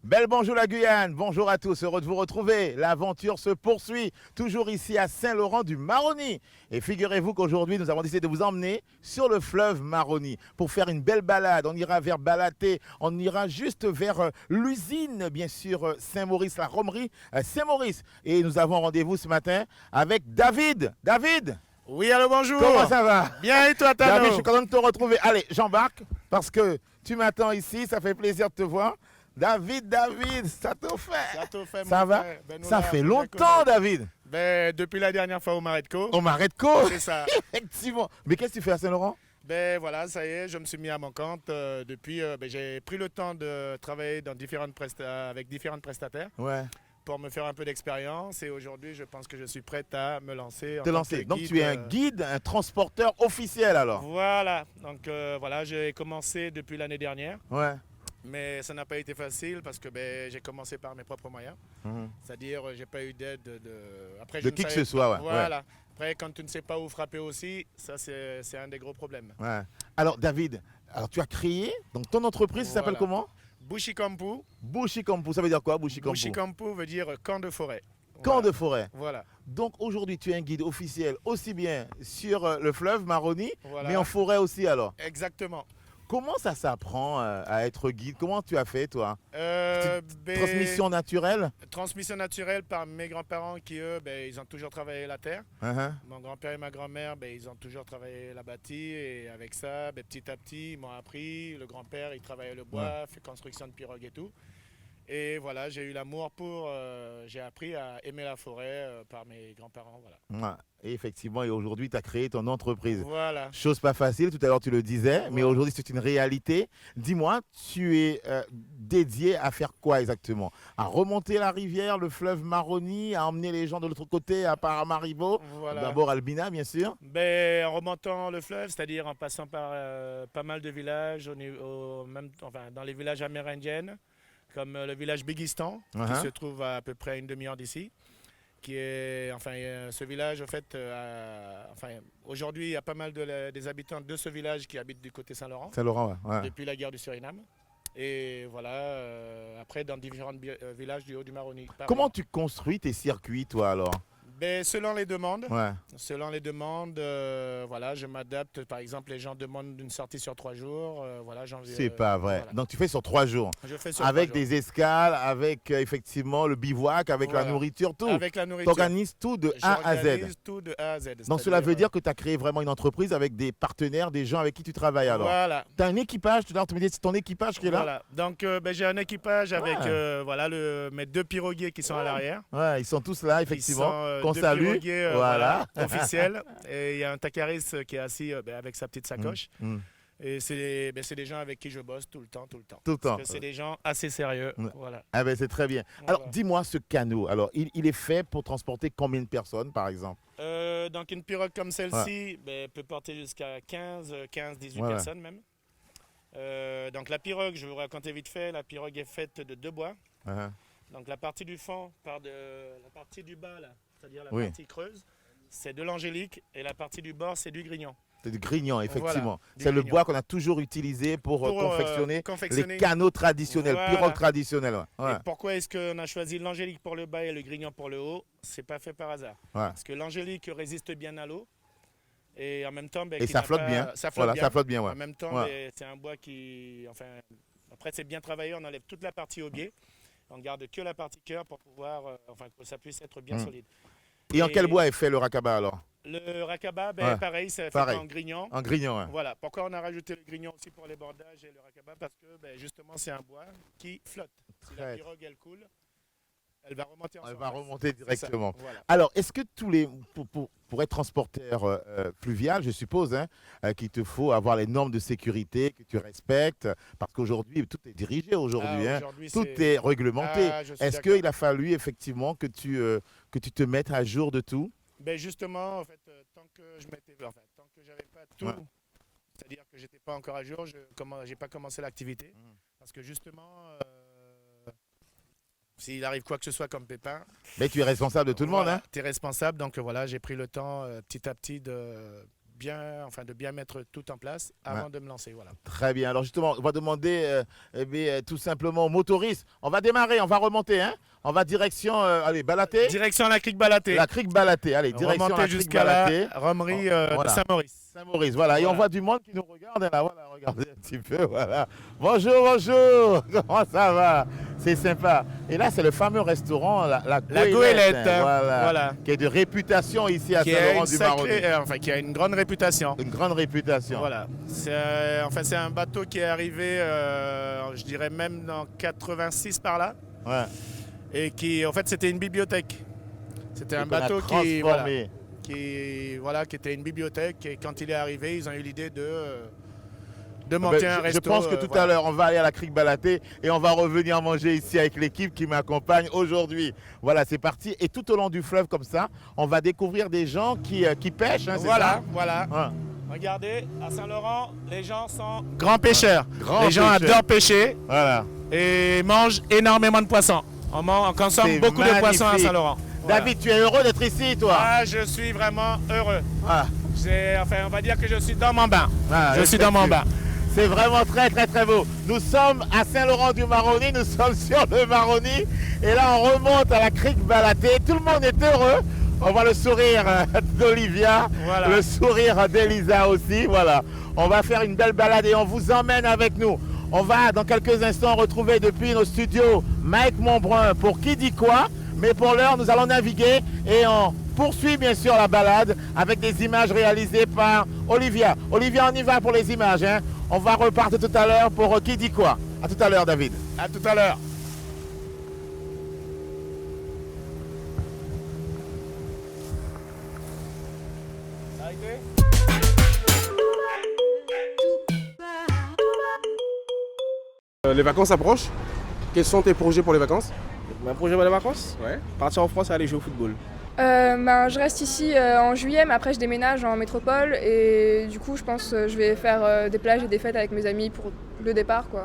Belle bonjour la Guyane, bonjour à tous, heureux de vous retrouver. L'aventure se poursuit, toujours ici à Saint-Laurent-du-Maroni. Et figurez-vous qu'aujourd'hui, nous avons décidé de vous emmener sur le fleuve Maroni pour faire une belle balade. On ira vers Balaté, on ira juste vers l'usine, bien sûr, Saint-Maurice, la romerie Saint-Maurice. Et nous avons rendez-vous ce matin avec David. David, Oui, allô, bonjour. comment ça va? Bien, et toi, Tano? David, je suis content de te retrouver. Allez, j'embarque parce que tu m'attends ici, ça fait plaisir de te voir. David, ça te fait. Ça te fait, Ça mon va? frère. Ben, nous, Ça là, fait on longtemps, connaît. David. Ben, depuis la dernière fois au Maretco. On m'arrête quoi? C'est ça. Effectivement. Mais qu'est-ce que tu fais à Saint-Laurent? Ben voilà, ça y est, je me suis mis à mon compte. Depuis, ben, j'ai pris le temps de travailler dans avec différents prestataires Ouais. pour me faire un peu d'expérience. Et aujourd'hui, je pense que je suis prêt à me lancer. En Te tant lancer. que Donc guide, tu es un guide, un transporteur officiel alors? Voilà. Donc voilà, j'ai commencé depuis l'année dernière. Ouais. Mais ça n'a pas été facile parce que ben, j'ai commencé par mes propres moyens. Mhm. C'est-à-dire, j'ai pas eu d'aide Après, De je ne qui que savais ce soit, pas. ouais. Voilà. Après, quand tu ne sais pas où frapper aussi, ça, c'est un des gros problèmes. Ouais. Alors David, alors tu as créé, donc ton entreprise ça s'appelle Voilà. comment? Bushikampu. Bushikampu, ça veut dire quoi Bushikampu? Bushikampu veut dire camp de forêt. Camp Voilà. de forêt. Voilà. Donc aujourd'hui tu es un guide officiel aussi bien sur le fleuve Maroni, Voilà. mais en forêt aussi alors. Exactement. Comment ça s'apprend à être guide? Comment tu as fait toi? Ben, Transmission naturelle? transmission naturelle par mes grands-parents qui, eux, ben, ils ont toujours travaillé la terre. Uh-huh. Mon grand-père et ma grand-mère, ben, ils ont toujours travaillé la bâtie. Et avec ça, ben, petit à petit, ils m'ont appris. Le grand-père, il travaillait le bois, fait construction de pirogues et tout. Et voilà, j'ai eu l'amour j'ai appris à aimer la forêt par mes grands-parents. Voilà. Ouais. Et effectivement, et aujourd'hui tu as créé ton entreprise. Voilà. Chose pas facile, tout à l'heure tu le disais, mais Voilà. aujourd'hui c'est une réalité. Dis-moi, tu es dédié à faire quoi exactement? À remonter la rivière, le fleuve Maroni, à emmener les gens de l'autre côté, à Paramaribo, Voilà. d'abord Albina bien sûr. Ben, en remontant le fleuve, c'est-à-dire en passant par pas mal de villages, dans les villages amérindiennes, comme le village Bigistan, qui Uh-huh. se trouve à peu près à une demi-heure d'ici. Ce village, en fait, aujourd'hui, il y a pas mal des habitants de ce village qui habitent du côté Saint-Laurent, Saint-Laurent, ouais. depuis la guerre du Suriname. Et voilà, après, dans différents villages du Haut-du-Maroni. pareil. Comment tu construis tes circuits toi alors? Ben, selon les demandes. Ouais. Selon les demandes, voilà, je m'adapte. Par exemple, les gens demandent une sortie sur 3 jours. Voilà, C'est pas vrai. voilà. Donc tu fais sur 3 jours. Je fais sur Avec 3 jours. des escales, avec effectivement le bivouac, avec la Voilà. nourriture, tout. Avec la Tu nourriture. organises tout de A à Z. J'organise tout de A à Z. Donc cela veut dire que tu as créé vraiment une entreprise avec des partenaires, des gens avec qui tu travailles alors. Voilà. Tu as un équipage, tout à l'heure tu me dis c'est ton équipage qui est là. Voilà. Donc ben, j'ai un équipage avec Ouais. voilà, mes 2 piroguiers qui sont à l'arrière. Ouais, ils sont tous là Ils effectivement. sont, Qu'on 2 salue. piroguiers, Voilà. officiels. Et il y a un tacaris qui est assis ben, avec sa petite sacoche. Mm. Et c'est des gens avec qui je bosse tout le temps. Tout le temps. Parce que c'est des gens assez sérieux. Ouais. Voilà. Ah ben c'est très bien. Alors Voilà. dis-moi ce canot. Alors il est fait pour transporter combien de personnes par exemple? Donc une pirogue comme celle-ci ben, peut porter jusqu'à 18 Ouais, ouais. personnes même. Donc la pirogue, je vais vous raconter vite fait, la pirogue est faite de 2 bois. Uh-huh. Donc la partie du fond part de la partie du bas, là, c'est-à-dire la Oui. partie creuse, c'est de l'angélique et la partie du bord, c'est du grignon. C'est du grignon effectivement. Voilà, du C'est le grignon. bois qu'on a toujours utilisé pour confectionner confectionner. les canots traditionnels, Voilà. pirogues traditionnelles. Ouais. Ouais. Et pourquoi est-ce qu'on a choisi l'angélique pour le bas et le grignon pour le haut? C'est pas fait par hasard. Ouais. Parce que l'angélique résiste bien à l'eau et en même temps, ben, Et qui ça n'a flotte pas- bien. Ça flotte Voilà, bien. ça flotte bien. En Ouais. même temps, Ouais. ben, c'est un bois qui, après c'est bien travaillé, on enlève toute la partie au biais, on garde que la partie cœur pour pouvoir, que ça puisse être bien Mm. solide. Et en Et- quel bois est fait le rakaba alors? Le rakaba, ben, Ouais. pareil, c'est fait Pareil. en grignon. En grignon. Ouais. Voilà. Pourquoi on a rajouté le grignon aussi pour les bordages et le rakaba? Parce que ben, justement, c'est un bois qui flotte. Si la Très- pirogue, elle coule, elle va remonter en Elle surface. va remonter C'est ça. directement. Voilà. Alors, est-ce que pour être transporteur fluvial, je suppose, hein, qu'il te faut avoir les normes de sécurité que tu respectes, parce qu'aujourd'hui, tout est dirigé aujourd'hui, Ah, hein, aujourd'hui, tout c'est- est réglementé. Ah, je suis Est-ce d'accord. qu'il a fallu effectivement que tu te mettes à jour de tout? Ben justement, en fait, tant que tant que j'avais pas tout, Ouais. c'est-à-dire que j'étais pas encore à jour, j'ai pas commencé l'activité, parce que justement, s'il arrive quoi que ce soit comme pépin, Mais tu es responsable de tout le monde, hein? tu es responsable. Donc voilà, j'ai pris le temps petit à petit de bien mettre tout en place avant de me lancer. Voilà. Très bien. Alors justement, on va demander tout simplement aux motoristes. On va démarrer, on va remonter. Hein, on va direction, allez, Balaté. Direction la crique Balaté. La crique Balaté. Allez, direction remonter la crique jusqu'à Balaté. la romerie Voilà. de Saint-Maurice. Saint-Maurice, voilà. Et Voilà. on voit du monde qui nous regarde. Là, voilà, regardez un petit peu. Voilà. Bonjour, bonjour. Comment ça va? C'est sympa. Et là, c'est le fameux restaurant, la Goélette. hein, Voilà. Qui est de réputation ici à Qui a, Saint-Laurent-du-Maroni. qui a une grande réputation. Une grande réputation. Voilà. C'est un bateau qui est arrivé, je dirais même en 86 par là. Ouais. Et qui, en fait, c'était une bibliothèque. C'était un qu'on a bateau transformé. qui était une bibliothèque. Et quand il est arrivé, ils ont eu l'idée de monter un resto. Je pense que tout à l'heure, on va aller à la crique Balaté et on va revenir manger ici avec l'équipe qui m'accompagne aujourd'hui. Voilà, c'est parti. Et tout au long du fleuve, comme ça, on va découvrir des gens qui pêchent. Hein, Voilà. Ouais. Regardez, à Saint-Laurent, les gens sont grands pêcheurs. Grands Les gens pêcheurs. adorent pêcher Voilà. et mangent énormément de poissons. On consomme C'est beaucoup de poissons à magnifique. Saint-Laurent. Voilà. David, tu es heureux d'être ici, toi? Ah, je suis vraiment heureux. Ah. On va dire que je suis dans mon bain. Ah, je suis dans mon bain. C'est vraiment très très très beau. Nous sommes à Saint-Laurent-du-Maroni, nous sommes sur le Maroni et là on remonte à la crique Balaté. Tout le monde est heureux. On voit le sourire d'Olivia, Voilà. le sourire d'Elisa aussi. Voilà. On va faire une belle balade et on vous emmène avec nous. On va dans quelques instants retrouver depuis nos studios Mike Montbrun pour Qui dit quoi. Mais pour l'heure, nous allons naviguer et on poursuit bien sûr la balade avec des images réalisées par Olivia. Olivia, on y va pour les images. Hein. On va repartir tout à l'heure pour Qui dit quoi. À tout à l'heure, David. À tout à l'heure. Les vacances approchent. Quels sont tes projets pour les vacances? Mon projet pour les vacances, Ouais. partir en France et aller jouer au football. Je reste ici en juillet, mais après je déménage en métropole et du coup je pense je vais faire des plages et des fêtes avec mes amis pour le départ quoi.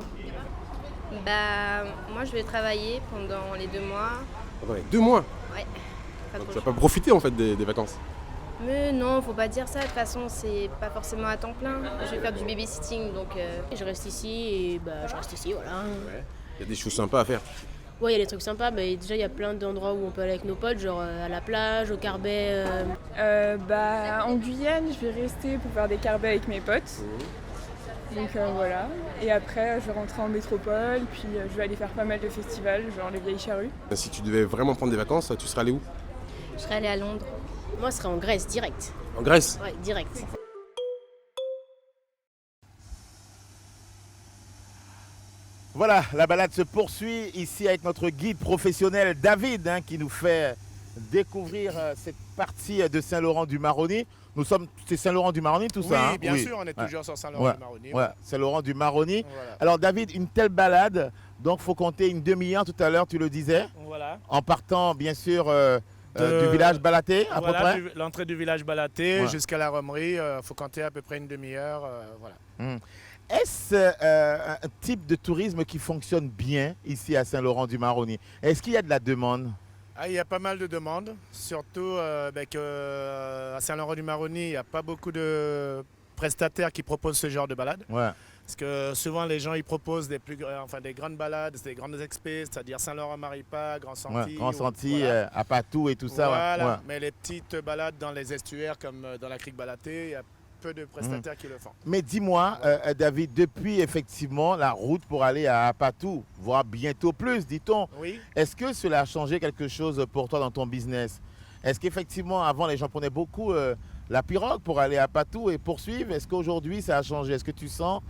Moi je vais travailler pendant les 2 mois. Attendez, 2 mois. Ouais. Pas Donc trop tu vas chaud. pas profiter en fait des vacances. Mais non, faut pas dire ça. De toute façon, c'est pas forcément à temps plein. Je vais faire du babysitting, donc je reste ici et je reste ici, voilà. Il y a des choses sympas à faire. Ouais, il y a des trucs sympas, mais déjà il y a plein d'endroits où on peut aller avec nos potes, genre à la plage, au Carbet. En Guyane, je vais rester pour faire des carbets avec mes potes. Donc voilà. Et après, je vais rentrer en métropole, puis je vais aller faire pas mal de festivals, genre les Vieilles Charrues. Si tu devais vraiment prendre des vacances, tu serais allé où? Je serais allée à Londres. Moi, ce serait en Grèce, direct. En Grèce. Ouais, direct. Voilà, la balade se poursuit ici avec notre guide professionnel David hein, qui nous fait découvrir cette partie de Saint-Laurent-du-Maroni. C'est Saint-Laurent-du-Maroni tout ça? Hein? Bien sûr, on est toujours sur Saint-Laurent-du-Maroni. Ouais, Saint-Laurent-du-Maroni. Voilà. Alors David, une telle balade, donc faut compter une demi-heure tout à l'heure, tu le disais, Voilà. en partant bien sûr du village Balaté à peu près. L'entrée du village Balaté Ouais. jusqu'à la romerie, il faut compter à peu près une demi-heure. Voilà. Est-ce un type de tourisme qui fonctionne bien ici à Saint-Laurent-du-Maroni? Est-ce qu'il y a de la demande? Il y a pas mal de demandes, surtout qu'à Saint-Laurent-du-Maroni, il n'y a pas beaucoup de prestataires qui proposent ce genre de balade. Ouais. Parce que souvent, les gens ils proposent des grandes balades, des grandes expés, c'est-à-dire Saint-Laurent-Maripa, Grand Senti. Ouais, Grand Senti, voilà. à Patou et tout ça. Voilà. Ouais. Mais les petites balades dans les estuaires comme dans la crique Balaté, il y a peu de prestataires qui le font. Mais dis-moi, David, depuis effectivement la route pour aller à Patou, voire bientôt plus, dit-on, Oui. est-ce que cela a changé quelque chose pour toi dans ton business? Est-ce qu'effectivement, avant, les gens prenaient beaucoup la pirogue pour aller à Patou et poursuivre? Est-ce qu'aujourd'hui, ça a changé? Est-ce que tu sens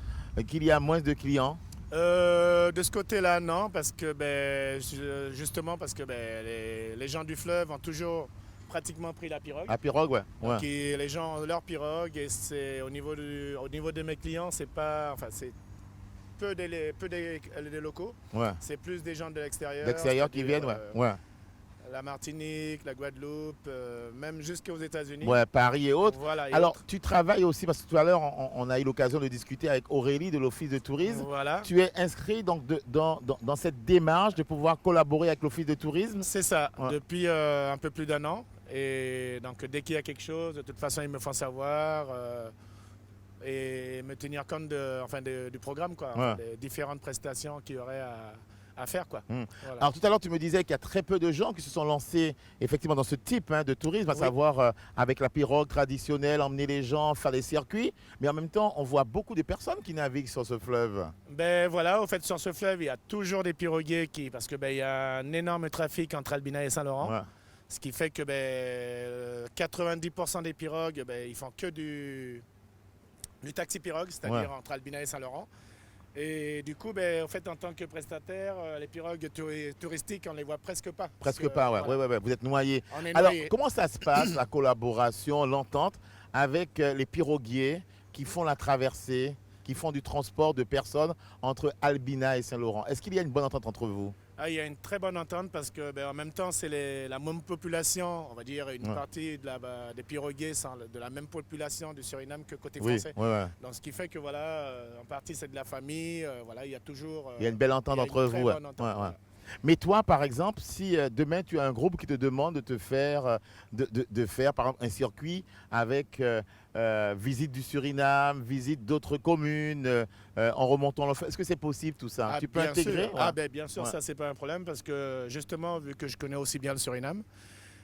qu'il y a moins de clients? De ce côté-là, non, parce que justement parce que les gens du fleuve ont toujours pratiquement pris la pirogue. La pirogue, ouais. Donc, les gens ont leur pirogue et c'est au niveau de mes clients, c'est pas, c'est peu des locaux, Ouais. c'est plus des gens de l'extérieur. D'extérieur qui c'est-à-dire, viennent, ouais. La Martinique, la Guadeloupe, même jusqu'aux États-Unis. Ouais, Paris et autres. Voilà. et Alors, autres. tu travailles aussi, parce que tout à l'heure, on a eu l'occasion de discuter avec Aurélie de l'Office de tourisme. Voilà. Tu es inscrit donc dans cette démarche de pouvoir collaborer avec l'Office de tourisme. C'est ça, Ouais. depuis un peu plus d'1 an. Et donc dès qu'il y a quelque chose, de toute façon ils me font savoir et me tenir compte du programme, quoi, Ouais. des différentes prestations qu'il y aurait à faire, quoi. Voilà. Alors tout à l'heure, tu me disais qu'il y a très peu de gens qui se sont lancés effectivement dans ce type de tourisme, à Oui. savoir avec la pirogue traditionnelle, emmener les gens, faire des circuits. Mais en même temps, on voit beaucoup de personnes qui naviguent sur ce fleuve. Ben voilà, au fait sur ce fleuve, il y a toujours des piroguiers parce que il y a un énorme trafic entre Albina et Saint-Laurent. Ouais. Ce qui fait que 90% des pirogues, ils font que du taxi pirogue, c'est-à-dire entre Albina et Saint-Laurent. Et du coup, au fait, en tant que prestataire, les pirogues touristiques, on ne les voit presque pas. Parce Presque que, pas, ouais. voilà, Ouais. Vous êtes noyés. on est Alors, noyés. comment ça se passe, la collaboration, l'entente avec les piroguiers qui font la traversée, qui font du transport de personnes entre Albina et Saint-Laurent? Est-ce qu'il y a une bonne entente entre vous? Ah, il y a une très bonne entente parce que en même temps, c'est la même population, on va dire une partie des piroguiers sont de la même population du Suriname que côté Oui, français. ouais. Donc ce qui fait que en partie c'est de la famille, il y a toujours... Il y a une belle entente il y a entre une très vous. bonne entente, Ouais. voilà. Mais toi, par exemple, si demain tu as un groupe qui te demande de te faire, de faire par exemple un circuit avec visite du Suriname, visite d'autres communes, en remontant le fleuve, est-ce que c'est possible tout ça? Ah, Tu peux bien intégrer? sûr. Ouais. Ah, bien sûr, Ouais. ça c'est pas un problème parce que justement, vu que je connais aussi bien le Suriname,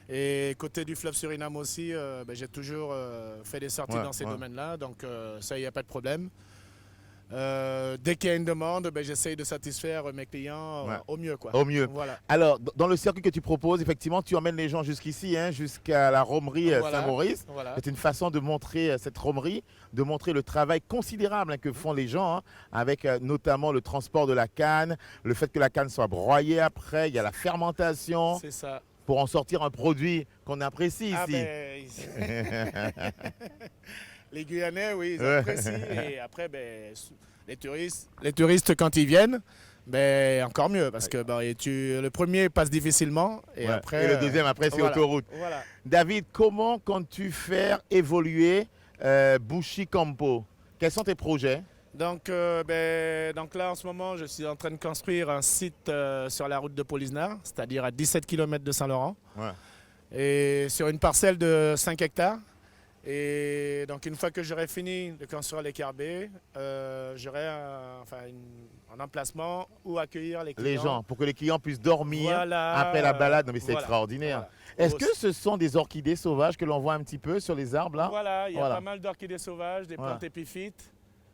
et côté du fleuve Suriname aussi, j'ai toujours fait des sorties Ouais, dans ces ouais. domaines-là, donc ça, il n'y a pas de problème. Dès qu'il y a une demande, j'essaye de satisfaire mes clients Ouais. au mieux, quoi. Au mieux. Voilà. Alors, dans le circuit que tu proposes, effectivement, tu emmènes les gens jusqu'ici, jusqu'à la romerie Voilà. Saint-Maurice. Voilà. C'est une façon de montrer cette romerie, de montrer le travail considérable que font les gens, avec notamment le transport de la canne, le fait que la canne soit broyée après, il y a la fermentation C'est ça. pour en sortir un produit qu'on apprécie Ah, ici. Les Guyanais, oui, ils Ouais. apprécient. Et après, les touristes, quand ils viennent, encore mieux. Parce que le premier passe difficilement. Et, Ouais. après, Et le deuxième, après, c'est voilà. autoroute. Voilà. David, comment comptes-tu faire évoluer Bushi Campo? Quels sont tes projets? Donc là, en ce moment, je suis en train de construire un site sur la route de Polisnar, c'est-à-dire à 17 km de Saint-Laurent. Ouais. Et sur une parcelle de 5 hectares. Et donc, une fois que j'aurai fini de construire les carbets, j'aurai un emplacement où accueillir les clients. Les gens, pour que les clients puissent dormir Voilà. après la balade. Non, mais c'est Voilà. extraordinaire. Voilà. Est-ce que ce sont des orchidées sauvages que l'on voit un petit peu sur les arbres là? Voilà, il y a Voilà. pas mal d'orchidées sauvages, des Voilà. plantes épiphytes.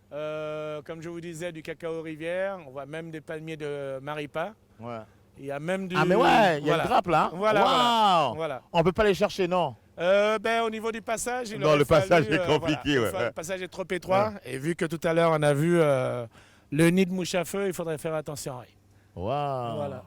Comme je vous disais, du cacao rivière. On voit même des palmiers de maripa. Ouais. Il y a même du... Ah mais ouais, il y a Voilà. une grappe là. Voilà, Waouh. Voilà. On peut pas les chercher, non? Au niveau du passage, Non, le passage est compliqué, ouais. Le passage est trop étroit. Et vu que tout à l'heure, on a vu le nid de mouche à feu, il faudrait faire attention. Oui. Waouh. Voilà.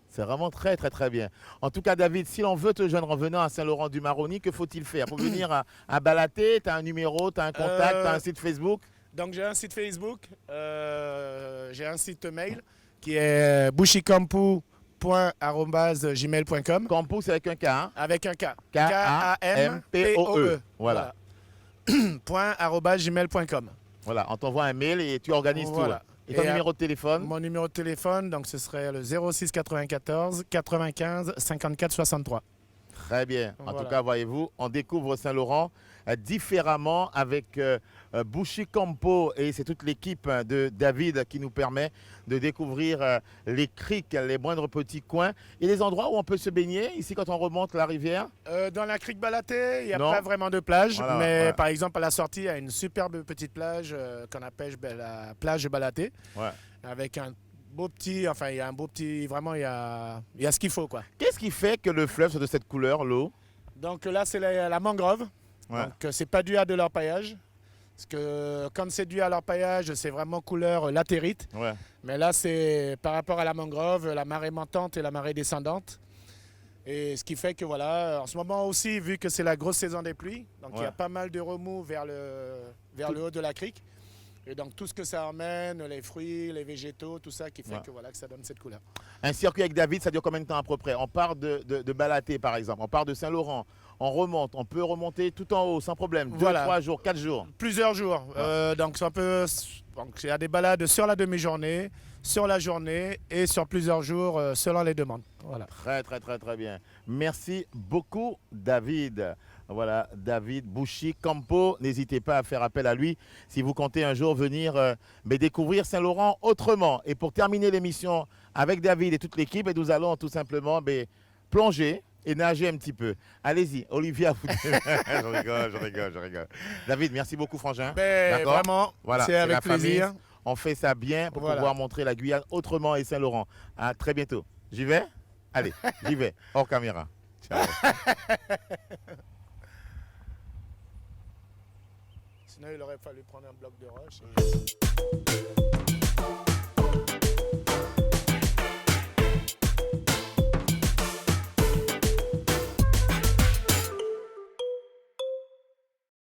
C'est vraiment très très très bien. En tout cas, David, si l'on veut te joindre en venant à Saint-Laurent-du-Maroni, que faut-il faire pour venir à Balaté? Tu as un numéro, tu as un contact, tu as un site Facebook? Donc j'ai un site Facebook, j'ai un site mail qui est bushikampu.gmail.com Campo, c'est avec un K. Hein? avec un K. K-A-M-P-O-E. Voilà. .gmail.com. Voilà, on t'envoie un mail et tu organises Voilà. tout. Et ton Et, numéro de téléphone? Mon numéro de téléphone, donc ce serait le 06 94 95 54 63. Très bien. En Voilà. tout cas, voyez-vous, on découvre Saint-Laurent différemment avec Bushi Campo et c'est toute l'équipe de David qui nous permet de découvrir les criques, les moindres petits coins et les endroits où on peut se baigner. Ici, quand on remonte la rivière, Dans la crique Balaté, il n'y a Non. pas vraiment de plage, Voilà, mais ouais. par exemple à la sortie, il y a une superbe petite plage qu'on appelle la plage de Balaté, Ouais. avec un beau petit, il y a un beau petit, vraiment il y a ce qu'il faut, quoi. qu'est-ce qui fait que le fleuve soit de cette couleur, l'eau? Donc là c'est la mangrove, Ouais. donc c'est pas dû à de leur paillage, parce que comme c'est dû à leur paillage, c'est vraiment couleur latérite, Ouais. mais là c'est par rapport à la mangrove, la marée montante et la marée descendante. Et ce qui fait que voilà, en ce moment aussi, vu que c'est la grosse saison des pluies, donc il y Ouais. a pas mal de remous vers le haut de la crique. Et donc tout ce que ça emmène, les fruits, les végétaux, tout ça qui fait Ouais. que voilà que ça donne cette couleur. Un circuit avec David, ça dure combien de temps à peu près? On part de Balaté, par exemple. On part de Saint-Laurent. on remonte. On peut remonter tout en haut sans problème. 2, Voilà. 3 jours, 4 jours. Plusieurs jours. Donc il y a des balades sur la demi-journée, sur la journée et sur plusieurs jours selon les demandes. Voilà. Très bien. Merci beaucoup, David. Voilà, David Bouchy Campo. N'hésitez pas à faire appel à lui si vous comptez un jour venir découvrir Saint-Laurent autrement. Et pour terminer l'émission avec David et toute l'équipe, nous allons tout simplement plonger et nager un petit peu. Allez-y, Olivier, à vous. je rigole. David, merci beaucoup, Frangin. D'accord. Vraiment, Voilà, c'est la avec plaisir. famille. On fait ça bien pour Voilà. pouvoir montrer la Guyane autrement et Saint-Laurent. À très bientôt. J'y vais? Allez, j'y vais. Hors caméra. Ciao. Sinon, il aurait fallu prendre un bloc de roche.